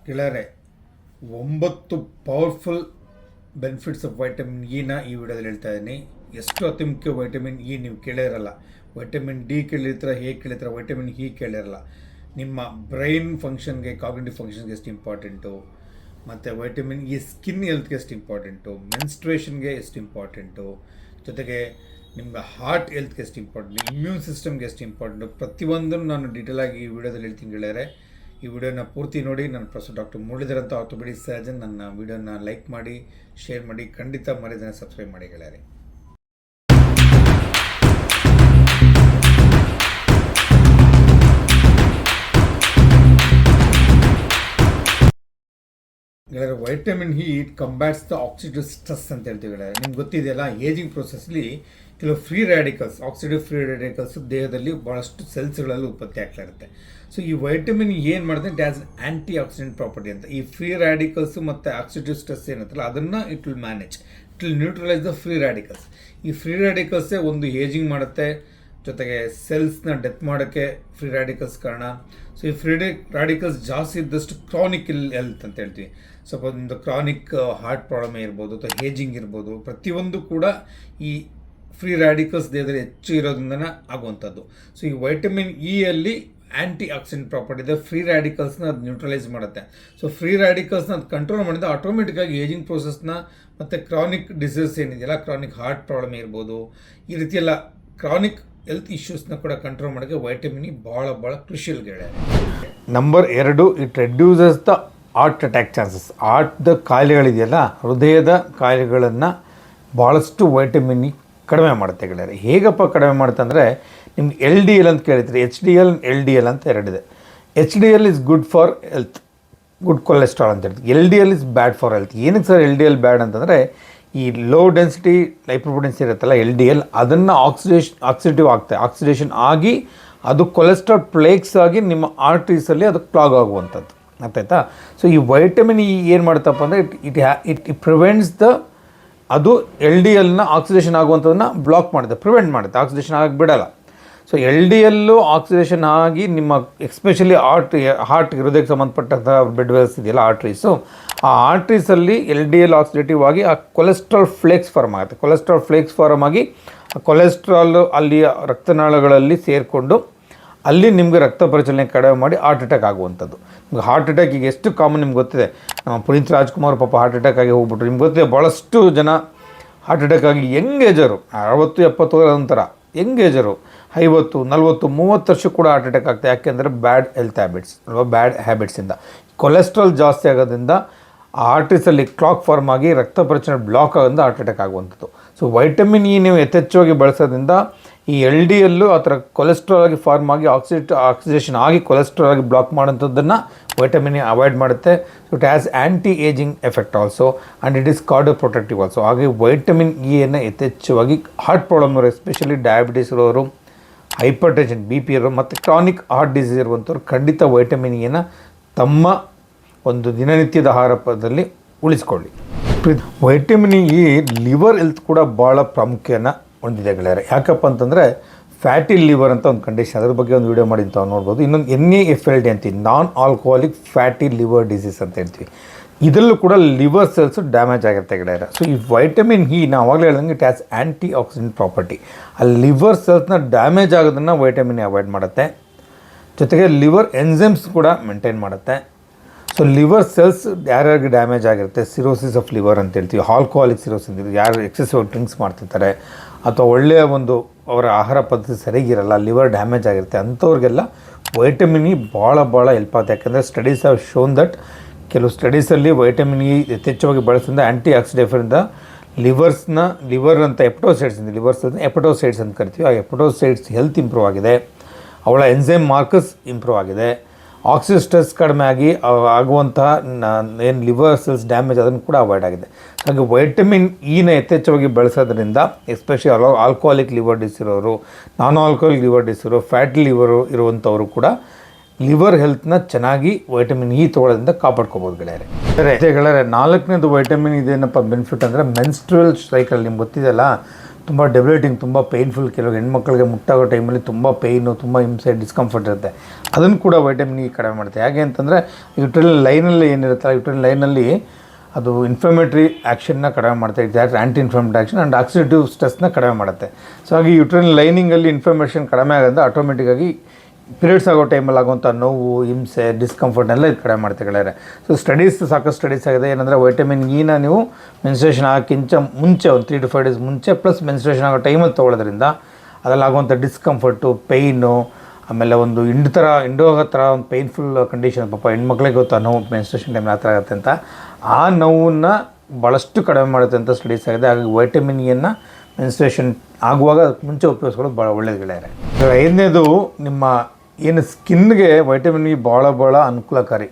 ಗೆಳೆಯರೆ 9 powerful benefits of vitamin ಇನ ಈ ವಿಡಿಯೋದಲ್ಲಿ ಹೇಳ್ತಾ ಇದ್ದೀನಿ. ಎಷ್ಟು ಅತಿ ಮುಖ್ಯ ವೈಟಮಿನ್ ಇ ನೀವು ಕೇಳಿರಲ್ಲ. ವೈಟಮಿನ್ ಡಿ ಕೇಳಿರ್ತೀರ, ಹೇಗೆ ಕೇಳಿರ್ತೀರ, ವೈಟಮಿನ್ ಇ ಕೇಳಿರಲ್ಲ. ನಿಮ್ಮ ಬ್ರೈನ್ ಫಂಕ್ಷನ್ಗೆ, ಕಾಗ್ನಿಟಿವ್ ಫಂಕ್ಷನ್ಗೆ ಎಷ್ಟು ಇಂಪಾರ್ಟೆಂಟು, ಮತ್ತು ವೈಟಮಿನ್ ಇ ಸ್ಕಿನ್ ಹೆಲ್ತ್ಗೆ ಎಷ್ಟು ಇಂಪಾರ್ಟೆಂಟು, ಮೆನ್ಸ್ಟ್ರೇಷನ್ಗೆ ಎಷ್ಟು ಇಂಪಾರ್ಟೆಂಟು, ಜೊತೆಗೆ ನಿಮ್ಗೆ ಹಾರ್ಟ್ ಹೆಲ್ತ್ಗೆ ಎಷ್ಟು ಇಂಪಾರ್ಟೆಂಟು, ಇಮ್ಯೂನ್ ಸಿಸ್ಟಮ್ಗೆ ಎಷ್ಟು ಇಂಪಾರ್ಟೆಂಟು, ಪ್ರತಿಯೊಂದನ್ನು ನಾನು ಡೀಟೇಲಾಗಿ ಈ ವಿಡಿಯೋದಲ್ಲಿ ಹೇಳ್ತೀನಿ ಗೆಳೆಯರೆ. ಈ ವಿಡಿಯೋನ ಪೂರ್ತಿ ನೋಡಿ. ನಾನು ಪ್ರೊಫೆಸರ್ ಡಾಕ್ಟರ್ ಮುರಳೀಧರ್ ಅಂತ ಆರ್ಥೋಪೆಡಿಕ್ ಸರ್ಜನ್. ನನ್ನ ವಿಡಿಯೋನ ಲೈಕ್ ಮಾಡಿ, ಶೇರ್ ಮಾಡಿ, ಖಂಡಿತ ಮರಿದನ್ನು ಸಬ್ಸ್ಕ್ರೈಬ್ ಮಾಡಿ ಗೆಳೆಯರೆ. ಗೆಳೆಯರೆ, vitamin E it combats the oxidative stress ಅಂತ ಹೇಳ್ತೀವಿ ಗೆಳೆಯರೆ. ನಿಮ್ಗೆ ಗೊತ್ತಿದೆಯಲ್ಲ, ಏಜಿಂಗ್ ಪ್ರೊಸೆಸ್ಲಿ ಕೆಲವು free radicals, oxidative free radicals ದೇಹದಲ್ಲಿ ಭಾಳಷ್ಟು ಸೆಲ್ಸ್ಗಳಲ್ಲಿ ಉತ್ಪತ್ತಿ ಆಗ್ತಾ ಇರುತ್ತೆ. ಸೊ ಈ ವೈಟಮಿನ್ ಏನು ಮಾಡುತ್ತೆ, it has anti accident property ಅಂತ. ಈ ಫ್ರೀ ರ್ಯಾಡಿಕಲ್ಸು ಮತ್ತು ಆಕ್ಸಿಡೇಟಿವ್ ಸ್ಟ್ರೆಸ್ ಏನಂತಲ್ಲ, ಅದನ್ನು it will manage, it will neutralise the free radicals. ಈ ಫ್ರೀ ರ್ಯಾಡಿಕಲ್ಸೇ ಒಂದು ಏಜಿಂಗ್ ಮಾಡುತ್ತೆ, ಜೊತೆಗೆ ಸೆಲ್ಸ್ನ ಡೆತ್ ಮಾಡೋಕ್ಕೆ ಫ್ರೀ ರ್ಯಾಡಿಕಲ್ಸ್ ಕಾರಣ. ಸೊ ಈ ಫ್ರೀ ರ್ಯಾಡಿಕಲ್ಸ್ ಜಾಸ್ತಿ ಇದ್ದಷ್ಟು ಕ್ರಾನಿಕ್ ಹೆಲ್ತ್ ಅಂತ ಹೇಳ್ತೀವಿ. ಸ್ವಲ್ಪ ಒಂದು ಕ್ರಾನಿಕ್ ಹಾರ್ಟ್ ಪ್ರಾಬ್ಲಮ್ ಇರ್ಬೋದು, ಅಥವಾ ಏಜಿಂಗ್ ಇರ್ಬೋದು, ಪ್ರತಿಯೊಂದು ಕೂಡ ಈ ಫ್ರೀ ರ್ಯಾಡಿಕಲ್ಸ್ ದೇಹದಲ್ಲಿ ಹೆಚ್ಚು ಇರೋದ್ರಿಂದನೇ ಆಗುವಂಥದ್ದು. ಸೊ ಈ ವೈಟಮಿನ್ ಇಯಲ್ಲಿ ಆ್ಯಂಟಿ ಆಕ್ಸಿಡೆಂಟ್ ಪ್ರಾಪರ್ಟಿ ಇದೆ. ಫ್ರೀ ರ್ಯಾಡಿಕಲ್ಸ್ನ ಅದು ನ್ಯೂಟ್ರಲೈಸ್ ಮಾಡುತ್ತೆ. ಸೊ ಫ್ರೀ ರ್ಯಾಡಿಕಲ್ಸ್ನ ಅದು ಕಂಟ್ರೋಲ್ ಮಾಡಿದ್ರೆ ಆಟೋಮೆಟಿಕ್ಕಾಗಿ ಏಜಿಂಗ್ ಪ್ರೋಸೆಸ್ನ ಮತ್ತು ಕ್ರಾನಿಕ್ ಡಿಸೀಸ್ ಏನಿದೆಯಲ್ಲ, ಕ್ರಾನಿಕ್ ಹಾರ್ಟ್ ಪ್ರಾಬ್ಲಮ್ ಇರ್ಬೋದು, ಈ ರೀತಿಯೆಲ್ಲ ಕ್ರಾನಿಕ್ ಹೆಲ್ತ್ ಇಶ್ಯೂಸ್ನ ಕೂಡ ಕಂಟ್ರೋಲ್ ಮಾಡೋಕ್ಕೆ ವೈಟಮಿನ್ ಇ ಭಾಳ ಕ್ರಿಷಿಯಲ್ ಗೆಳೆಯ. Number 2, it reduces the heart attack chances. ಹಾರ್ಟ್ದ ಕಾಯಿಲೆಗಳಿದೆಯಲ್ಲ, ಹೃದಯದ ಕಾಯಿಲೆಗಳನ್ನು ಭಾಳಷ್ಟು ವೈಟಮಿನ್ ಇ ಕಡಿಮೆ ಮಾಡುತ್ತೆ ಗೆಳೆಯರೆ. ಹೇಗಪ್ಪ ಕಡಿಮೆ ಮಾಡುತ್ತೆ ಅಂದರೆ, ನಿಮ್ಗೆ LDL ಅಂತ ಕೇಳಿದ್ರಿ, HDL LDL ಅಂತ ಎರಡಿದೆ. HDL is good for health, good cholesterol ಅಂತ ಹೇಳ್ತೀವಿ. LDL is bad for health. ಏನಕ್ಕೆ ಸರ್ LDL ಬ್ಯಾಡ್ ಅಂತಂದರೆ, ಈ ಲೋ ಡೆನ್ಸಿಟಿ ಲೈಪೋಪ್ರೋಟೀನ್ಸ್ ಇರುತ್ತಲ್ಲ LDL, ಅದನ್ನು ಆಕ್ಸಿಡೇಷನ್ ಆಗಿ ಅದು ಕೊಲೆಸ್ಟ್ರಾಲ್ ಫ್ಲೇಕ್ಸ್ ಆಗಿ ನಿಮ್ಮ ಆರ್ಟ್ರೀಸಲ್ಲಿ ಅದು ಕ್ಲಾಗ್ ಆಗುವಂಥದ್ದು, ಅರ್ಥಾಯ್ತಾ? ಸೊ ಈ ವೈಟಮಿನ್ ಇ ಏನು ಮಾಡುತ್ತಪ್ಪ ಅಂದರೆ, ಇಟ್ ಪ್ರಿವೆಂಟ್ಸ್ ದ, ಅದು LDLನ ಆಕ್ಸಿಡೇಷನ್ ಆಗುವಂಥದ್ದನ್ನು ಬ್ಲಾಕ್ ಮಾಡುತ್ತೆ, ಪ್ರಿವೆಂಟ್ ಮಾಡುತ್ತೆ, ಆಕ್ಸಿಡೇಷನ್ ಆಗಿ ಬಿಡಲ್ಲ. ಸೊ LDL ಆಕ್ಸಿಡೇಷನ್ ಆಗಿ ನಿಮ್ಮ ಎಸ್ಪೆಷಲಿ ಹಾರ್ಟ್ ಹೃದಯಕ್ಕೆ ಸಂಬಂಧಪಟ್ಟಂಥ ಬ್ಲಡ್ ವೆಲ್ಸ್ ಇದೆಯಲ್ಲ, ಆರ್ಟ್ರೀಸು, ಆ ಆರ್ಟ್ರೀಸಲ್ಲಿ LDL ಆಕ್ಸಿಡೇಟಿವ್ ಆಗಿ ಆ ಕೊಲೆಸ್ಟ್ರಾಲ್ ಫ್ಲೇಕ್ಸ್ ಫಾರ್ಮ್ ಆಗುತ್ತೆ. ಕೊಲೆಸ್ಟ್ರಾಲ್ ಫ್ಲೇಕ್ಸ್ ಫಾರ್ಮ್ ಆಗಿ ಆ ಕೊಲೆಸ್ಟ್ರಾಲ್ ಅಲ್ಲಿ ರಕ್ತನಾಳಗಳಲ್ಲಿ ಸೇರಿಕೊಂಡು ಅಲ್ಲಿ ನಿಮಗೆ ರಕ್ತ ಪರಿಚಲನೆ ಕಡಿಮೆ ಮಾಡಿ ಹಾರ್ಟ್ ಅಟ್ಯಾಕ್ ಆಗುವಂಥದ್ದು. ನಿಮ್ಗೆ ಹಾರ್ಟ್ ಅಟ್ಯಾಕ್ ಈಗ ಎಷ್ಟು ಕಾಮನ್ ನಿಮ್ಗೆ ಗೊತ್ತಿದೆ. ನಮ್ಮ ಪುನೀತ್ ರಾಜ್ಕುಮಾರ್ ಪಾಪ ಹಾರ್ಟ್ ಅಟ್ಯಾಕ್ ಆಗಿ ಹೋಗ್ಬಿಟ್ರು. ನಿಮ್ಗೆ ಗೊತ್ತಿದೆ, ಭಾಳಷ್ಟು ಜನ ಹಾರ್ಟ್ ಅಟ್ಯಾಕ್ ಆಗಿ ಯಂಗ್ ಏಜರು 60-70 ನಂತರ ಯಂಗ್ ಏಜರು 50, 40, 30 ವರ್ಷ ಕೂಡ ಹಾರ್ಟ್ ಅಟ್ಯಾಕ್ ಆಗ್ತದೆ. ಯಾಕೆಂದರೆ ಬ್ಯಾಡ್ ಹೆಲ್ತ್ ಹ್ಯಾಬಿಟ್ಸ್ ಅಲ್ವಾ, ಬ್ಯಾಡ್ ಹ್ಯಾಬಿಟ್ಸಿಂದ. ಕೊಲೆಸ್ಟ್ರಾಲ್ ಜಾಸ್ತಿ ಆಗೋದ್ರಿಂದ ಆ ಆರ್ಟ್ರೀಸಲ್ಲಿ ಕ್ಲಾಕ್ ಫಾರ್ಮ್ ಆಗಿ ರಕ್ತ ಪರಿಚಲನೆ ಬ್ಲಾಕ್ ಆಗೋದ್ರಿಂದ ಹಾರ್ಟ್ ಅಟ್ಯಾಕ್ ಆಗುವಂಥದ್ದು. ಸೊ ವೈಟಮಿನ್ ಇ ನೀವು ಯಥೇಚ್ಛವಾಗಿ ಬಳಸೋದ್ರಿಂದ ಈ LDL ಆ ಥರ ಕೊಲೆಸ್ಟ್ರಾಲ್ ಆಗಿ ಫಾರ್ಮ್ ಆಗಿ ಆಕ್ಸಿಡೇಷನ್ ಆಗಿ ಕೊಲೆಸ್ಟ್ರಾಲ್ ಆಗಿ ಬ್ಲಾಕ್ ಮಾಡೋಂಥದ್ದನ್ನು ವೈಟಮಿನ್ ಇ ಅವಾಯ್ಡ್ ಮಾಡುತ್ತೆ. So it has anti ageing effect also, and it is cardio protective also. ಹಾಗೆ ವೈಟಮಿನ್ ಇಯನ್ನು ಯಥೇಚ್ಛವಾಗಿ ಹಾರ್ಟ್ ಪ್ರಾಬ್ಲಮ್ ಇರೋರು, ಎಸ್ಪೆಷಲಿ ಡಯಾಬಿಟೀಸ್ ಇರೋರು, ಹೈಪರ್ ಟೆನ್ಷನ್ BP ಇರೋರು, ಮತ್ತು ಕ್ರಾನಿಕ್ ಹಾರ್ಟ್ ಡಿಸೀಸ್ ಇರುವಂಥವ್ರು ಖಂಡಿತ ವೈಟಮಿನ್ ಇಯನ್ನು ತಮ್ಮ ಒಂದು ದಿನನಿತ್ಯದ ಆಹಾರ ಪದ್ಧತಿಯಲ್ಲಿ ಉಳಿಸ್ಕೊಳ್ಳಿ. ವೈಟಮಿನ್ ಇ ಲಿವರ್ ಹೆಲ್ತ್ ಕೂಡ ಭಾಳ ಪ್ರಾಮುಖ್ಯನ ಹೊಂದಿದೆ ಗೆಳೆಯರೆ. ಯಾಕಪ್ಪ ಅಂತಂದರೆ, ಫ್ಯಾಟಿ ಲಿವರ್ ಅಂತ ಒಂದು ಕಂಡೀಷನ್, ಅದ್ರ ಬಗ್ಗೆ ಒಂದು ವಿಡಿಯೋ ಮಾಡಿ ತಾವು ನೋಡ್ಬೋದು. ಇನ್ನೊಂದು NAFLD ಅಂತೀವಿ, non alcoholic fatty liver disease ಅಂತ ಹೇಳ್ತೀವಿ. ಇದರಲ್ಲೂ ಕೂಡ ಲಿವರ್ ಸೆಲ್ಸು ಡ್ಯಾಮೇಜ್ ಆಗಿರುತ್ತೆ ಗೆಳೆಯರೆ. ಸೊ ಈ ವೈಟಮಿನ್ ಇ ನಾವು ಆವಾಗಲೇ ಹೇಳ್ದಂಗೆ it has anti accident property. ಆ ಲಿವರ್ ಸೆಲ್ಸ್ನ ಡ್ಯಾಮೇಜ್ ಆಗೋದನ್ನು ವೈಟಮಿನ್ ಇ ಅವಾಯ್ಡ್ ಮಾಡುತ್ತೆ. ಜೊತೆಗೆ ಲಿವರ್ ಎನ್ಸೈಮ್ಸ್ ಕೂಡ ಮೇಂಟೈನ್ ಮಾಡುತ್ತೆ. ಸೊ ಲಿವರ್ ಸೆಲ್ಸ್ ಯಾರ್ಯಾರಿಗೆ ಡ್ಯಾಮೇಜ್ ಆಗಿರುತ್ತೆ, ಸಿರೋಸಿಸ್ ಆಫ್ ಲಿವರ್ ಅಂತ ಹೇಳ್ತೀವಿ, ಆಲ್ಕೋಹಾಲಿಕ್ ಸಿರೋಸಿಸ್ ಅಂತೀವಿ, ಯಾರು ಎಕ್ಸೆಸಿವ್ ಡ್ರಿಂಕ್ಸ್ ಮಾಡ್ತಿರ್ತಾರೆ ಅಥವಾ ಒಳ್ಳೆಯ ಒಂದು ಅವರ ಆಹಾರ ಪದ್ಧತಿ ಸರಿಗಿರಲ್ಲ, ಲಿವರ್ ಡ್ಯಾಮೇಜ್ ಆಗಿರುತ್ತೆ, ಅಂಥವ್ರಿಗೆಲ್ಲ ವೈಟಮಿನ್ ಇ ಭಾಳ ಹೆಲ್ಪ್ ಆಗುತ್ತೆ. ಯಾಕಂದರೆ ಸ್ಟಡೀಸ್ ಹ್ಯಾವ್ ಶೋನ್ ದಟ್, ಕೆಲವು ಸ್ಟಡೀಸಲ್ಲಿ ವೈಟಮಿನ್ ಇ ಯಥೇಚ್ಛವಾಗಿ ಬಳಸೋದ್ರಿಂದ ಆ್ಯಂಟಿ ಆಕ್ಸಿಡೆಂಟಿಂದ ಲಿವರ್ ಅಂತ ಎಪಟೋಸೈಡ್ಸ್ ಇದೆ, ಲಿವರ್ ಸೆಲ್ಸ್ನ ಎಪಟೋಸೈಡ್ಸ್ ಅಂತ ಕರಿತೀವಿ. ಆ ಎಪಟೋಸೈಡ್ಸ್ ಹೆಲ್ತ್ ಇಂಪ್ರೂವ್ ಆಗಿದೆ, ಅವಳ ಎನ್ಸೈಮ್ ಮಾರ್ಕಸ್ ಇಂಪ್ರೂವ್ ಆಗಿದೆ, ಆಕ್ಸಿಜನ್ ಸ್ಟ್ರೆಸ್ ಕಡಿಮೆ ಆಗಿ ಆಗುವಂತಹ ಏನು ಲಿವರ್ ಸೆಲ್ಸ್ ಡ್ಯಾಮೇಜ್ ಅದನ್ನು ಕೂಡ ಅವಾಯ್ಡ್ ಆಗಿದೆ. ಹಾಗೆ ವೈಟಮಿನ್ ಇನ ಯಥೇಚ್ಛವಾಗಿ ಬಳಸೋದ್ರಿಂದ ಎಸ್ಪೆಷಲಿ ಆಲ್ಕೋಹಾಲಿಕ್ ಲಿವರ್ ಡಿಸೀಸ್ ಇರೋರು, ನಾನ್ ಆಲ್ಕೋಹಾಲಿಕ್ ಲಿವರ್ ಡಿಸೀಸ್ ಇರೋ, ಫ್ಯಾಟಿ ಲಿವರು ಇರುವಂಥವರು ಕೂಡ ಲಿವರ್ ಹೆಲ್ತ್ನ ಚೆನ್ನಾಗಿ ವೈಟಮಿನ್ ಇ ತೊಗೊಳ್ಳೋದ್ರಿಂದ ಕಾಪಾಡ್ಕೋಬೋದು ಗೆಳೆಯರೆ. ಗೆಳೆಯರೆ, 4ನೇದು ವೈಟಮಿನ್ ಇದೇನಪ್ಪ ಬೆನಿಫಿಟ್ ಅಂದರೆ ಮೆನ್ಸ್ಟ್ರುವಲ್ ಸೈಕಲ್. ನಿಮ್ಗೆ ಗೊತ್ತಿದೆಯಲ್ಲ, ತುಂಬ ಡೆಬಿಲೇಟಿಂಗ್, ತುಂಬ ಪೇಯ್ನ್ಫುಲ್, ಕೆಲವು ಹೆಣ್ಮಕ್ಳಿಗೆ ಮುಟ್ಟಾಗೋ ಟೈಮಲ್ಲಿ ತುಂಬ ಪೇಯ್ನು, ತುಂಬ ಹಿಂಸೆ, ಡಿಸ್ಕಂಫರ್ಟ್ ಇರುತ್ತೆ. ಅದನ್ನು ಕೂಡ ವೈಟಮಿನ್ ಇ ಕಡಿಮೆ ಮಾಡುತ್ತೆ. ಹೇಗೆ ಅಂತಂದರೆ ಯುಟ್ರೈನ್ ಲೈನಲ್ಲಿ ಏನಿರುತ್ತಲ್ಲ, ಯುಟ್ರೈನ್ ಲೈನಲ್ಲಿ ಅದು ಇನ್ಫ್ಲಮೇಟ್ರಿ ಆ್ಯಕ್ಷನ್ನ ಕಡಿಮೆ ಮಾಡುತ್ತೆ. It's anti inflammatory action and oxidative ಸ್ಟ್ರೆಸ್ನ ಕಡಿಮೆ ಮಾಡುತ್ತೆ. ಸೊ ಹಾಗೆ ಯುಟ್ರೈನ್ ಲೈನಿಂಗಲ್ಲಿ ಇನ್ಫ್ಲಮೇಷನ್ ಕಡಿಮೆ ಆಗೋದ್ರಿಂದ ಆಟೋಮೆಟಿಕ್ಕಾಗಿ ಪೀರಿಯಡ್ಸ್ ಆಗೋ ಟೈಮಲ್ಲಿ ಆಗುವಂಥ ನೋವು, ಹಿಂಸೆ, ಡಿಸ್ಕಂಫರ್ಟ್ನೆಲ್ಲ ಇದು ಕಡಿಮೆ ಮಾಡ್ತೆ ಗೆಳೆಯರೆ. ಸೊ ಸಾಕಷ್ಟು ಸ್ಟಡೀಸ್ ಆಗಿದೆ. ಏನಂದರೆ ವೈಟಮಿನ್ ಇನ ನೀವು ಮೆನ್ಸ್ಟ್ರೇಷನ್ ಆಗೋಕ್ಕಿಂತ ಮುಂಚೆ ಒಂದು 3 to 5 ಡೇಸ್ ಮುಂಚೆ ಪ್ಲಸ್ ಮೆನ್ಸ್ಟ್ರೇಷನ್ ಆಗೋ ಟೈಮಲ್ಲಿ ತೊಗೊಳೋದ್ರಿಂದ ಅದರಲ್ಲಾಗುವಂಥ ಡಿಸ್ಕಂಫರ್ಟು, ಪೇಯ್ನು, ಆಮೇಲೆ ಒಂದು ಹಿಂಡೋಗೋ ಥರ ಒಂದು ಪೇಯ್ನ್ಫುಲ್ ಕಂಡೀಷನ್, ಪಾಪ ಹೆಣ್ಮಕ್ಳಿಗೆ ಗೊತ್ತು ಆ ನೋವು ಮೆನ್ಸ್ಟ್ರೇಷನ್ ಟೈಮ್ ಆ ಥರ ಆಗುತ್ತೆ ಅಂತ, ಆ ನೋವನ್ನು ಭಾಳಷ್ಟು ಕಡಿಮೆ ಮಾಡುತ್ತೆ ಅಂತ ಸ್ಟಡೀಸ್ ಆಗಿದೆ. ಹಾಗಾಗಿ ವೈಟಮಿನ್ ಇಯನ್ನು ಮೆನ್ಸ್ಟ್ರೇಷನ್ ಆಗುವಾಗ ಮುಂಚೆ ಉಪಯೋಗಿಸ್ಕೊಳ್ಳೋದು ಭಾಳ ಒಳ್ಳೆಯದು ಗೆಳೆಯರೆ. 5ನೇದು ನಿಮ್ಮ ಏನು ಸ್ಕಿನ್ಗೆ ವೈಟಮಿನ್ ಇ ಭಾಳ ಅನುಕೂಲಕಾರಿ.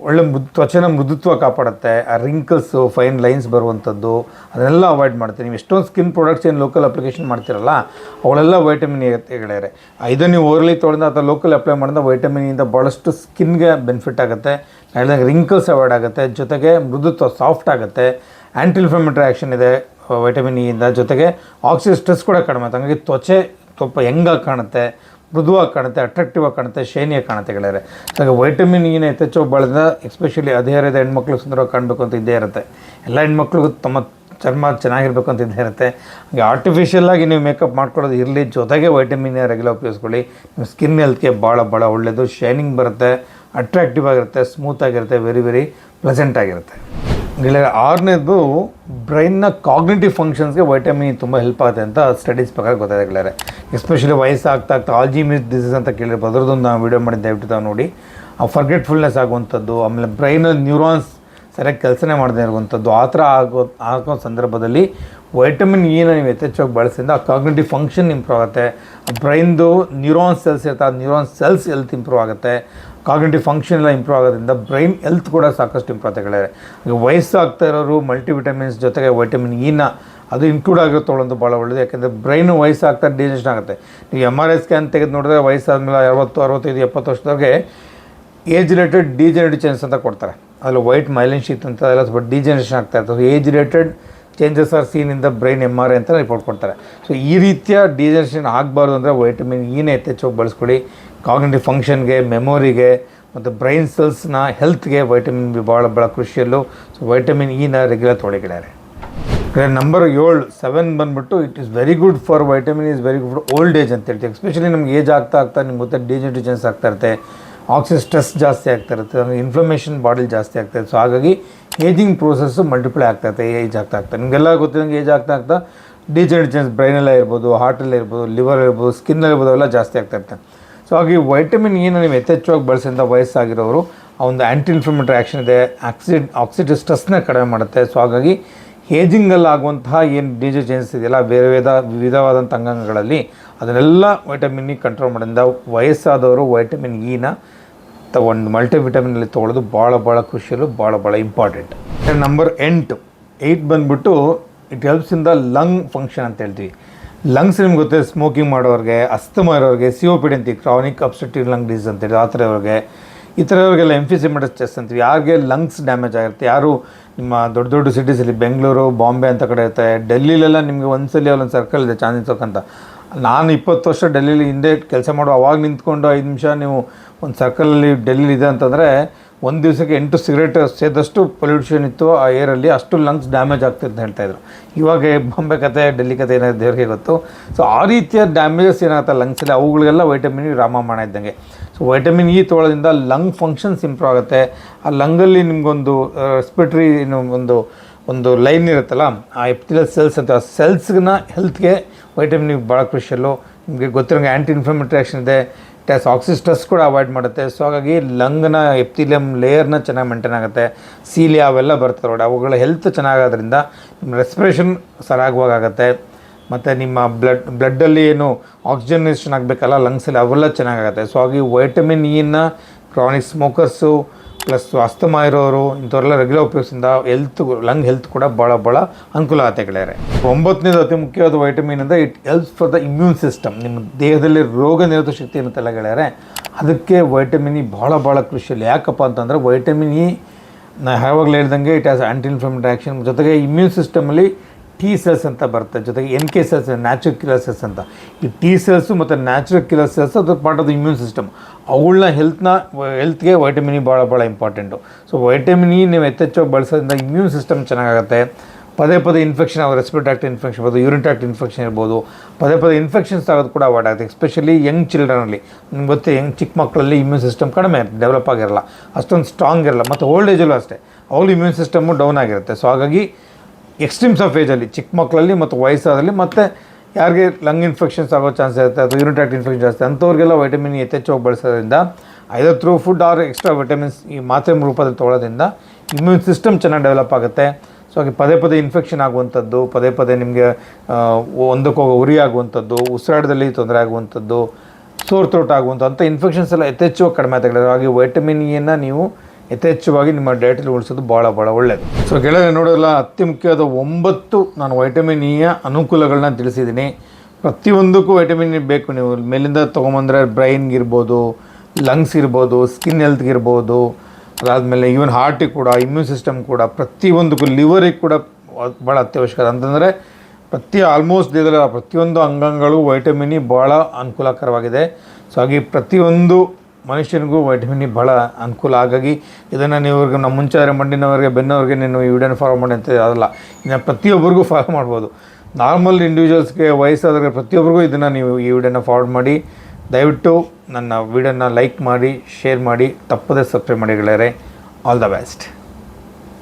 ಒಳ್ಳೆ ತ್ವಚೆನ ಮೃದುತ್ವ ಕಾಪಾಡುತ್ತೆ. ಆ ರಿಂಕಲ್ಸು, ಫೈನ್ ಲೈನ್ಸ್ ಬರುವಂಥದ್ದು ಅದನ್ನೆಲ್ಲ ಅವಾಯ್ಡ್ ಮಾಡುತ್ತೆ. ನೀವು ಎಷ್ಟೊಂದು ಸ್ಕಿನ್ ಪ್ರಾಡಕ್ಟ್ಸ್ ಏನು ಲೋಕಲ್ ಅಪ್ಲಿಕೇಶನ್ ಮಾಡ್ತಿರಲ್ಲ ಅವುಗಳೆಲ್ಲ ವೈಟಮಿನ್ ಇ ಗೆಳೆಯರೆ. ಇದನ್ನು ನೀವು ಓರ್ಲಿ ತೊಗೊಂಡು ಅಥವಾ ಲೋಕಲ್ ಅಪ್ಲೈ ಮಾಡಿದ್ರೆ ವೈಟಮಿನ್ ಇಂದ ಭಾಳಷ್ಟು ಸ್ಕಿನ್ಗೆ ಬೆನಿಫಿಟ್ ಆಗುತ್ತೆ. ಹೇಳಿದಾಗ ರಿಂಕಲ್ಸ್ ಅವಾಯ್ಡ್ ಆಗುತ್ತೆ, ಜೊತೆಗೆ ಮೃದುತ್ವ ಸಾಫ್ಟ್ ಆಗುತ್ತೆ, ಆ್ಯಂಟಿ ಇನ್ಫ್ಲಮೇಟರಿ ಆ್ಯಕ್ಷನ್ ಇದೆ ವೈಟಮಿನ್ ಇಯಿಂದ, ಜೊತೆಗೆ ಆಕ್ಸಿಡೇಟಿವ್ ಸ್ಟ್ರೆಸ್ ಕೂಡ ಕಡಿಮೆ ಆಗುತ್ತೆ. ಹಾಗಾಗಿ ತ್ವಚೆ ಸ್ವಲ್ಪ ಹೆಂಗಾಗಿ ಕಾಣುತ್ತೆ, ಮೃದುವಾಗಿ ಕಾಣುತ್ತೆ, ಅಟ್ರಾಕ್ಟಿವ್ ಆಗಿ ಕಾಣುತ್ತೆ, ಶೈನಿಯಾಗಿ ಕಾಣುತ್ತೆ ಗೆಳೆಯರೆ. ಸೊ ಹಾಗೆ ವೈಟಮಿನ್ ಇನ ಯಥೇಚ್ಛವಾಗಿ ಬಳದಿಂದ ಎಸ್ಪೆಷಲಿ ಹದಿಹರೆಯದ ಹೆಣ್ಮಕ್ಳು ಸುಂದರವಾಗಿ ಕಾಣಬೇಕು ಅಂತ ಇದ್ದೇ ಇರುತ್ತೆ. ಎಲ್ಲ ಹೆಣ್ಮಕ್ಳಿಗೂ ತಮ್ಮ ಚರ್ಮ ಚೆನ್ನಾಗಿರ್ಬೇಕು ಅಂತ ಇದ್ದೇ ಇರುತ್ತೆ. ಹಾಗೆ ಆರ್ಟಿಫಿಷಿಯಲಾಗಿ ನೀವು ಮೇಕಪ್ ಮಾಡ್ಕೊಳ್ಳೋದು ಇರಲಿ, ಜೊತೆಗೆ ವೈಟಮಿನ್ ಇ ರೆಗ್ಯುಲರ್ ಉಪಯೋಗಿಸ್ಕೊಳ್ಳಿ. ನಿಮ್ಮ ಸ್ಕಿನ್ ಹೆಲ್ತ್ಗೆ ಭಾಳ ಒಳ್ಳೆಯದು. ಶೈನಿಂಗ್ ಬರುತ್ತೆ, ಅಟ್ರಾಕ್ಟಿವ್ ಆಗಿರುತ್ತೆ, ಸ್ಮೂತಾಗಿರುತ್ತೆ, ವೆರಿ ಪ್ಲೆಸೆಂಟ್ ಆಗಿರುತ್ತೆ ಗೆಳೆಯರೆ. 6ನೇದು ಬ್ರೈನ್ನ ಕಾಗ್ನಿಟಿವ್ ಫಂಕ್ಷನ್ಸ್ಗೆ ವೈಟಮಿನ್ ತುಂಬ ಹೆಲ್ಪ್ ಆಗುತ್ತೆ ಅಂತ ಸ್ಟಡೀಸ್ ಪ್ರಕಾರ ಗೊತ್ತಾಗಿದೆ ಗೆಳೆಯರೆ. ಎಸ್ಪೆಷಲಿ ವಯಸ್ಸಾಗ್ತಾ ಆಲ್ಝೀಮರ್ಸ್ ಡಿಸೀಸ್ ಅಂತ ಕೇಳಿರ್ಬೋದು, ಅದರದ್ದೊಂದು ನಾವು ವೀಡಿಯೋ ಮಾಡಿದ್ದು ದಯವಿಟ್ಟು ತಾವು ನೋಡಿ. ಆ ಫರ್ಗೆಟ್ಫುಲ್ನೆಸ್ ಆಗುವಂಥದ್ದು, ಆಮೇಲೆ ಬ್ರೈನಲ್ಲಿ ನ್ಯೂರಾನ್ಸ್ ಸರಿಯಾಗಿ ಕೆಲಸನೇ ಮಾಡದೇ ಇರುವಂಥದ್ದು, ಆ ಥರ ಆಗೋ ಸಂದರ್ಭದಲ್ಲಿ ವೈಟಮಿನ್ ಇನ ನೀವು ಯಥೇಚ್ಛವಾಗಿ ಬಳಸಿದ್ರೆ ಆ ಕಾಗ್ನಿಟಿವ್ ಫಂಕ್ಷನ್ ಇಂಪ್ರೂವ್ ಆಗುತ್ತೆ. ಬ್ರೈನ್ದು ನ್ಯೂರಾನ್ ಸೆಲ್ಸ್ ಇರುತ್ತೆ, ಆ ನ್ಯೂರಾನ್ ಸೆಲ್ಸ್ ಹೆಲ್ತ್ ಇಂಪ್ರೂವ್ ಆಗುತ್ತೆ. ಕಾಗ್ನಿಟಿವ್ ಫಂಕ್ಷನ್ ಎಲ್ಲ ಇಂಪ್ರೂವ್ ಆಗೋದ್ರಿಂದ ಬ್ರೈನ್ ಹೆಲ್ತ್ ಕೂಡ ಸಾಕಷ್ಟು ಇಂಪ್ರೂವ್ ಆಗುತ್ತೆ ಗೆಳೆಯರೆ. ಈಗ ವಯಸ್ಸಾಗ್ತಾ ಇರೋರು ಮಲ್ಟಿವಿಟಮಿನ್ಸ್ ಜೊತೆಗೆ ವೈಟಮಿನ್ ಇನ ಅದು ಇನ್ಕ್ಲೂಡ್ ಆಗಿರೋ ತೊಗೊಳ್ಳೋದು ಭಾಳ ಒಳ್ಳೆಯದು. ಯಾಕೆಂದರೆ ಬ್ರೈನು ವಯಸ್ಸಾಗ್ತಾ ಡಿಜೆಷನ್ ಆಗುತ್ತೆ. ನೀವು MRI ಸ್ಕ್ಯಾನ್ ತೆಗೆದು ನೋಡಿದ್ರೆ ವಯಸ್ಸಾದ್ಮೇಲೆ 60, 65, 70 ವರ್ಷದವ್ರಿಗೆ ಏಜ್ ರಿಲೇಟೆಡ್ ಡಿಜೆನರೇಟಿವ್ ಚೇಂಜಸ್ ಅಂತ ಕೊಡ್ತಾರೆ. ಅದರಲ್ಲಿ ವೈಟ್ ಮೈಲಿನ್ ಶೀತ್ ಅಂತ ಎಲ್ಲ ಸ್ವಲ್ಪ ಡಿಜೆನರೇಷನ್ ಆಗ್ತಾ ಇರ್ತದೆ. Age related changes are seen in the brain MRI ಅಂತ ರಿಪೋರ್ಟ್ ಕೊಡ್ತಾರೆ. ಸೊ ಈ ರೀತಿಯ ಡಿಜೆನರೇಷನ್ ಆಗಬಾರ್ದು ಅಂದರೆ ವೈಟಮಿನ್ ಇನ ಯಥೇಚ್ಛವಾಗಿ ಬಳಸ್ಕೊಳ್ಳಿ. ಕಾಗ್ನಿಟಿವ್ ಫಂಕ್ಷನ್ಗೆ, ಮೆಮೊರಿಗೆ ಮತ್ತು ಬ್ರೈನ್ ಸೆಲ್ಸ್ನ ಹೆಲ್ತ್ಗೆ ವೈಟಮಿನ್ ಬಿ ಭಾಳ ಕ್ರೂಷಿಯಲ್ಲು. ಸೊ ವೈಟಮಿನ್ ಇನ ರೆಗ್ಯುಲರ್ ತೊಗೊಳ್ಳಿದ್ದಾರೆ. ನಂಬರ್ 7 ಬಂದುಬಿಟ್ಟು it is very good for vitamin is very good for old age ಅಂತ ಹೇಳ್ತೀವಿ. ಎಸ್ಪೆಷಲಿ ನಮ್ಗೆ ಏಜ್ ಆಗ್ತಾ ನಿಮ್ಗೆ ಗೊತ್ತೆ ಡಿಜೆನರೇಟಿವ್ ಚೇಂಜಸ್ ಆಗ್ತಾ ಇರುತ್ತೆ, ಆಕ್ಸಿಡೇಟಿವ್ ಸ್ಟ್ರೆಸ್ ಜಾಸ್ತಿ ಆಗ್ತಾ ಇರುತ್ತೆ, ಇನ್ಫ್ಲಮೇಷನ್ ಬಾಡಿಲಿ ಜಾಸ್ತಿ ಆಗ್ತಾಯಿದೆ. ಸೊ ಹಾಗಾಗಿ ಏಜಿಂಗ್ ಪ್ರೋಸೆಸ್ಸು ಮಲ್ಟಿಪ್ಲೈ ಆಗ್ತಾಯಿರುತ್ತೆ ಏಜ್ ಆಗ್ತಾ ನಿಮಗೆಲ್ಲ ಗೊತ್ತಿದ್ದಂಗೆ ಏಜ್ ಆಗ್ತಾ ಡಿಜೆನರೇಟಿವ್ ಚೇಂಜಸ್ ಬ್ರೈನಲ್ಲೇ ಇರ್ಬೋದು, ಹಾರ್ಟಲ್ಲೇ ಇರ್ಬೋದು, ಲಿವರ್ ಇರ್ಬೋದು, ಸ್ಕಿನ್ನಲ್ಲಿ ಇರ್ಬೋದು, ಅವೆಲ್ಲ ಜಾಸ್ತಿ ಆಗ್ತಾಯಿರುತ್ತೆ. ಸೊ ಹಾಗೆ ವೈಟಮಿನ್ ಇನ ನೀವು ಯಥೇಚ್ಛವಾಗಿ ಬಳಸಿದ ವಯಸ್ಸಾಗಿರೋರು ಆ ಒಂದು ಆ್ಯಂಟಿ ಇನ್ಫ್ಲಮೇಟರಿ ಆ್ಯಕ್ಷನ್ ಇದೆ, ಆಕ್ಸಿಡೇಟಿವ್ ಸ್ಟ್ರೆಸ್ನ ಕಡಿಮೆ ಮಾಡುತ್ತೆ. ಸೊ ಹಾಗಾಗಿ ಏಜಿಂಗಲ್ಲಿ ಆಗುವಂತಹ ಏನು ಡಿಜೆ ಚೇಂಜಸ್ ಇದೆಯಲ್ಲ ವಿವಿಧವಾದಂಥ ಅಂಗಾಂಗಗಳಲ್ಲಿ ಅದನ್ನೆಲ್ಲ ವೈಟಮಿನ್ ಇ ಕಂಟ್ರೋಲ್ ಮಾಡೋದ್ರಿಂದ ವಯಸ್ಸಾದವರು ವೈಟಮಿನ್ ಇನ ಒಂದು ಮಲ್ಟಿವಿಟಮಿನಲ್ಲಿ ತೊಗೊಳ್ಳೋದು ಭಾಳ ಕ್ರೂಷಿಯಲು, ಭಾಳ ಇಂಪಾರ್ಟೆಂಟ್. ನಂಬರ್ 8 ಬಂದುಬಿಟ್ಟು it helps in the lung function ಅಂತ ಹೇಳ್ತೀವಿ. ಲಂಗ್ಸ್ ನಿಮ್ಗೆ ಗೊತ್ತಿದೆ, ಸ್ಮೋಕಿಂಗ್ ಮಾಡೋರಿಗೆ, ಅಸ್ತಮಾ ಇರೋರಿಗೆ, COPD ಅಂತೀವಿ, ಕ್ರಾನಿಕ್ ಅಬ್ಸ್ಟ್ರಕ್ಟಿವ್ ಲಂಗ್ ಡಿಸೀಸ್ ಅಂತೇಳಿ, ಆ ಥರ ಅವ್ರಿಗೆ, ಈ ಥರವ್ರಿಗೆಲ್ಲ ಎಂಫಿಸಿಮೆಟಸ್ ಚೆಸ್ಟ್ ಅಂತೀವಿ. ಯಾರಿಗೆ ಲಂಗ್ಸ್ ಡ್ಯಾಮೇಜ್ ಆಗಿರುತ್ತೆ, ಯಾರು ನಿಮ್ಮ ದೊಡ್ಡ ಸಿಟೀಸಲ್ಲಿ ಬೆಂಗಳೂರು, ಬಾಂಬೆ ಅಂತ ಕಡೆ ಇರುತ್ತೆ, ಡೆಲ್ಲಿಲೆಲ್ಲ ನಿಮಗೆ ಒಂದ್ಸಲಿ ಅಲ್ಲೊಂದು ಸರ್ಕಲ್ ಇದೆ ಚಾಂದಿನಿ ಚೌಕ್ ಅಂತ. ನಾನು 20 ವರ್ಷ ಡೆಲ್ಲಿಲಿ ಹಿಂದೆ ಕೆಲಸ ಮಾಡೋ ಅವಾಗ ನಿಂತ್ಕೊಂಡು 5 ನಿಮಿಷ ನೀವು ಒಂದು ಸರ್ಕಲಲ್ಲಿ ಡೆಲ್ಲಿಲಿ ಇದೆ ಅಂತಂದರೆ ಒಂದು ದಿವಸಕ್ಕೆ 8 ಸಿಗರೇಟ್ ಸೇದಷ್ಟು ಪೊಲ್ಯೂಷನ್ ಇತ್ತು ಆ ಏರಲ್ಲಿ, ಅಷ್ಟು ಲಂಗ್ಸ್ ಡ್ಯಾಮೇಜ್ ಆಗ್ತಿತ್ತು ಅಂತ ಹೇಳ್ತಾಯಿದ್ರು. ಇವಾಗ ಬಾಂಬೆ ಕತೆ, ಡೆಲ್ಲಿ ಕತೆ ಏನಾದ್ರು ದೇವರಿಗೆ ಗೊತ್ತು. ಸೊ ಆ ರೀತಿಯ ಡ್ಯಾಮೇಜಸ್ ಏನಾಗುತ್ತೆ ಲಂಗ್ಸಲ್ಲಿ, ಅವುಗಳಿಗೆಲ್ಲ ವೈಟಮಿನ್ ಇ ರಾಮಮಾಣ ಇದ್ದಂಗೆ. ಸೊ ವೈಟಮಿನ್ ಇ ತೊಗೊಳ್ಳೋದ್ರಿಂದ ಲಂಗ್ ಫಂಕ್ಷನ್ಸ್ ಇಂಪ್ರೂವ್ ಆಗುತ್ತೆ. ಆ ಲಂಗಲ್ಲಿ ನಿಮಗೊಂದು ರೆಸ್ಪಿರೇಟರಿ ಒಂದು ಲೈನ್ ಇರುತ್ತಲ್ಲ, ಆ ಎಪಿಥೆಲಿಯಲ್ ಸೆಲ್ಸ್ ಅಂತ, ಆ ಸೆಲ್ಸ್ನ ಹೆಲ್ತ್ಗೆ ವೈಟಮಿನ್ ಇ ಭಾಳ ಕ್ರೂಷಿಯಲ್ಲು. ನಿಮಗೆ ಗೊತ್ತಿರೋಂಗೆ ಆ್ಯಂಟಿ ಇನ್ಫ್ಲಮೇಟರಿ ಆ್ಯಕ್ಷನ್ ಇದೆ, ಆಕ್ಸಿಡೇಟಿವ್ ಸ್ಟ್ರೆಸ್ ಕೂಡ ಅವಾಯ್ಡ್ ಮಾಡುತ್ತೆ. ಸೊ ಹಾಗಾಗಿ ಲಂಗ್ನ ಎಪಿಥೆಲಿಯಂ ಲೇಯರ್ನ ಚೆನ್ನಾಗಿ ಮೇಂಟೈನ್ ಆಗುತ್ತೆ. ಸೀಲಿಯಾ ಅವೆಲ್ಲ ಬರ್ತದೆ ನೋಡಿ, ಅವುಗಳ ಹೆಲ್ತ್ ಚೆನ್ನಾಗೋದ್ರಿಂದ ನಿಮ್ಮ ರೆಸ್ಪಿರೇಷನ್ ಸರಿಯಾಗುವಾಗುತ್ತೆ. ಮತ್ತು ನಿಮ್ಮ ಬ್ಲಡ್ಡಲ್ಲಿ ಏನು ಆಕ್ಸಿಜನೇಷನ್ ಆಗಬೇಕಲ್ಲ ಲಂಗ್ಸಲ್ಲಿ, ಅವೆಲ್ಲ ಚೆನ್ನಾಗಾಗುತ್ತೆ. ಸೊ ಹಾಗಾಗಿ ವೈಟಮಿನ್ ಇನ ಕ್ರಾನಿಕ್ ಸ್ಮೋಕರ್ಸು ಪ್ಲಸ್ ಅಸ್ತಮಾ ಇರೋರು ಇಂಥವರೆಲ್ಲ ರೆಗ್ಯುಲರ್ ಉಪಯೋಗಿಸಿದ ಲಂಗ್ ಹೆಲ್ತ್ ಕೂಡ ಭಾಳ ಅನುಕೂಲ ಆಗುತ್ತೆ ಗೆಳೆಯರೆ. 9ನೇದು ಅತಿ ಮುಖ್ಯವಾದ ವೈಟಮಿನ್ ಅಂದರೆ it helps for the immune system. ನಿಮ್ಮ ದೇಹದಲ್ಲಿ ರೋಗ ನಿರೋಧಕ ಶಕ್ತಿ ಇರುತ್ತಲ್ಲ ಗೆಳೆಯರೆ, ಅದಕ್ಕೆ ವೈಟಮಿನ್ ಇ ಭಾಳ ಕ್ರೂಷಿಯಲ್. ಯಾಕಪ್ಪ ಅಂತಂದರೆ ವೈಟಮಿನ್ ಇ ನಾ ಯಾವಾಗಲೂ ಹೇಳ್ದಂಗೆ it has anti inflammatory action, ಜೊತೆಗೆ ಇಮ್ಯೂನ್ ಸಿಸ್ಟಮಲ್ಲಿ ಟಿ ಸೆಲ್ಸ್ ಅಂತ ಬರುತ್ತೆ, ಜೊತೆಗೆ NK cells, natural killer cells ಅಂತ. ಈ ಟಿ ಸೆಲ್ಸು ಮತ್ತು ನ್ಯಾಚುರಲ್ ಕಿಲ್ಲರ್ ಸೆಲ್ಸ್ ಅದು part of the immune system. ಅವುಗಳನ್ನ ಹೆಲ್ತ್ಗೆ ವೈಟಮಿನ್ ಇ ಭಾಳ ಇಂಪಾರ್ಟೆಂಟು. ಸೊ ವೈಟಮಿನ್ ಇ ನೀವು ಯಥೇಚ್ಛವಾಗಿ ಬಳಸೋದ್ರಿಂದ ಇಮ್ಯೂನ್ ಸಿಸ್ಟಮ್ ಚೆನ್ನಾಗಾಗುತ್ತೆ. ಪದೇ ಇನ್ಫೆಕ್ಷನ್ ಆಗೋದು, ರೆಸ್ಪಿರೇಟರಿ ಟ್ರ್ಯಾಕ್ಟ್ ಇನ್ಫೆಕ್ಷನ್ ಇರ್ಬೋದು, ಯೂರಿನ್ ಟ್ರ್ಯಾಕ್ಟ್ ಇನ್ಫೆಕ್ಷನ್ ಇರ್ಬೋದು, ಪದೇ ಇನ್ಫೆಕ್ಷನ್ಸ್ ಆಗೋದು ಕೂಡ ಅವಾಯ್ಡ್ ಆಗುತ್ತೆ. Especially Young ಚಿಲ್ಡ್ರನಲ್ಲಿ. ನಿಮ್ಗೆ ಗೊತ್ತೇ, ಚಿಕ್ಕ ಮಕ್ಕಳಲ್ಲಿ ಇಮ್ಯೂನ್ ಸಿಸ್ಟಮ್ ಕಡಿಮೆ ಡೆವಲಪ್ ಆಗಿರಲ್ಲ, ಅಷ್ಟೊಂದು ಸ್ಟ್ರಾಂಗ್ ಇರಲ್ಲ. ಮತ್ತು ಓಲ್ಡ್ ಏಜಲ್ಲೂ ಅಷ್ಟೇ, ಅವ್ರ ಇಮ್ಯೂನ್ ಸಿಸ್ಟಮು ಡೌನ್ ಆಗಿರುತ್ತೆ. ಸೊ ಹಾಗಾಗಿ ಎಕ್ಸ್ಟ್ರೀಮ್ಸ್ ಆಫ್ ಏಜಲ್ಲಿ, ಚಿಕ್ಕ ಮಕ್ಕಳಲ್ಲಿ ಮತ್ತು ವಯಸ್ಸಾದಲ್ಲಿ, ಮತ್ತು ಯಾರಿಗೆ ಲಂಗ್ ಇನ್ಫೆಕ್ಷನ್ಸ್ ಆಗೋ ಚಾನ್ಸ್ ಇರುತ್ತೆ ಅಥವಾ ಯೂರಿನ್ ಟ್ರ್ಯಾಕ್ಟ್ ಇನ್ಫೆಕ್ಷನ್ ಜಾಸ್ತಿ ಅಂಥವ್ರಿಗೆಲ್ಲ ವೈಟಮಿನ್ ಇ ಯಥೇಚ್ಛವಾಗಿ ಬಳಸೋದ್ರಿಂದ, either through food or extra vitamins ಈ ಮಾತ್ರೆ ರೂಪದಲ್ಲಿ ತೊಗೊಳೋದ್ರಿಂದ ಇಮ್ಯೂನ್ ಸಿಸ್ಟಮ್ ಚೆನ್ನಾಗಿ ಡೆವಲಪ್ ಆಗುತ್ತೆ. ಸೊ ಹಾಗೆ ಪದೇ ಇನ್ಫೆಕ್ಷನ್ ಆಗುವಂಥದ್ದು, ಪದೇ ನಿಮಗೆ ಒಂದಕ್ಕೋಗೋ ಉರಿ ಆಗುವಂಥದ್ದು, ಉಸಿರಾಟದಲ್ಲಿ ತೊಂದರೆ ಆಗುವಂಥದ್ದು, ಸೋರ್ ಥ್ರೋಟ್ ಆಗುವಂಥ ಇನ್ಫೆಕ್ಷನ್ಸ್ ಎಲ್ಲ ಯಥೇಚ್ಛವಾಗಿ ಕಡಿಮೆ ಆಗ್ತದೆ. ಹಾಗೆ ವೈಟಮಿನ್ ಇಯನ್ನು ನೀವು ಯಥೇಚ್ಛವಾಗಿ ನಿಮ್ಮ ಡಯಟಲ್ಲಿ ಉಳಿಸೋದು ಭಾಳ ಒಳ್ಳೆಯದು. ಸೊ ಗೆಳೆಯರೆ, ನೋಡೋಲ್ಲ, ಅತಿ ಮುಖ್ಯವಾದ 9 ನಾನು ವೈಟಮಿನ್ ಇಯ ಅನುಕೂಲಗಳನ್ನ ತಿಳಿಸಿದ್ದೀನಿ. ಪ್ರತಿಯೊಂದಕ್ಕೂ ವೈಟಮಿನ್ ಇ ಬೇಕು. ನೀವು ಮೇಲಿಂದ ತೊಗೊಂಬಂದರೆ ಬ್ರೈನ್ಗಿರ್ಬೋದು, ಲಂಗ್ಸ್ ಇರ್ಬೋದು, ಸ್ಕಿನ್ ಹೆಲ್ತ್ಗಿರ್ಬೋದು, ಅದಾದಮೇಲೆ ಈವನ್ ಹಾರ್ಟಿಗೆ ಕೂಡ, ಇಮ್ಯೂನ್ ಸಿಸ್ಟಮ್ ಕೂಡ, ಪ್ರತಿಯೊಂದಕ್ಕೂ, ಲಿವರಿಗೆ ಕೂಡ ಭಾಳ ಅತ್ಯವಶ್ಯಕ. ಅಂತಂದರೆ ಆಲ್ಮೋಸ್ಟ್ ದೇಹದಲ್ಲಿ ಪ್ರತಿಯೊಂದು ಅಂಗಾಂಗಗಳು ವೈಟಮಿನ್ ಇ ಭಾಳ ಅನುಕೂಲಕರವಾಗಿದೆ. ಸೊ ಹಾಗೆ ಪ್ರತಿಯೊಂದು ಮನುಷ್ಯನಿಗೂ ವೈಟಮಿನ್ ಇ ಭಾಳ ಅನುಕೂಲ. ಹಾಗಾಗಿ ಇದನ್ನು ನೀವು ನಮ್ಮ ಮುಂಚೆ ಮಂಡಿನವರಿಗೆ, ಬೆನ್ನವರಿಗೆ ನೀವು ಈ ವಿಡಿಯೋನ ಫಾಲೋ ಮಾಡಿ ಅಂತ ಅದಲ್ಲ, ಇನ್ನು ಪ್ರತಿಯೊಬ್ಬರಿಗೂ ಫಾಲೋ ಮಾಡ್ಬೋದು. ನಾರ್ಮಲ್ ಇಂಡಿವಿಜುವಲ್ಸ್ಗೆ, ವಯಸ್ಸಾದವರಿಗೆ, ಪ್ರತಿಯೊಬ್ಬರಿಗೂ ಇದನ್ನು ನೀವು ಈ ವಿಡಿಯೋನ ಫಾರ್ವರ್ಡ್ ಮಾಡಿ. ದಯವಿಟ್ಟು ನನ್ನ ವಿಡಿಯೋನ ಲೈಕ್ ಮಾಡಿ, ಶೇರ್ ಮಾಡಿ, ತಪ್ಪದೇ ಸಬ್ಸ್ಕ್ರೈಬ್ ಮಾಡಿ ಗೆಳೆಯರೆ. All the best.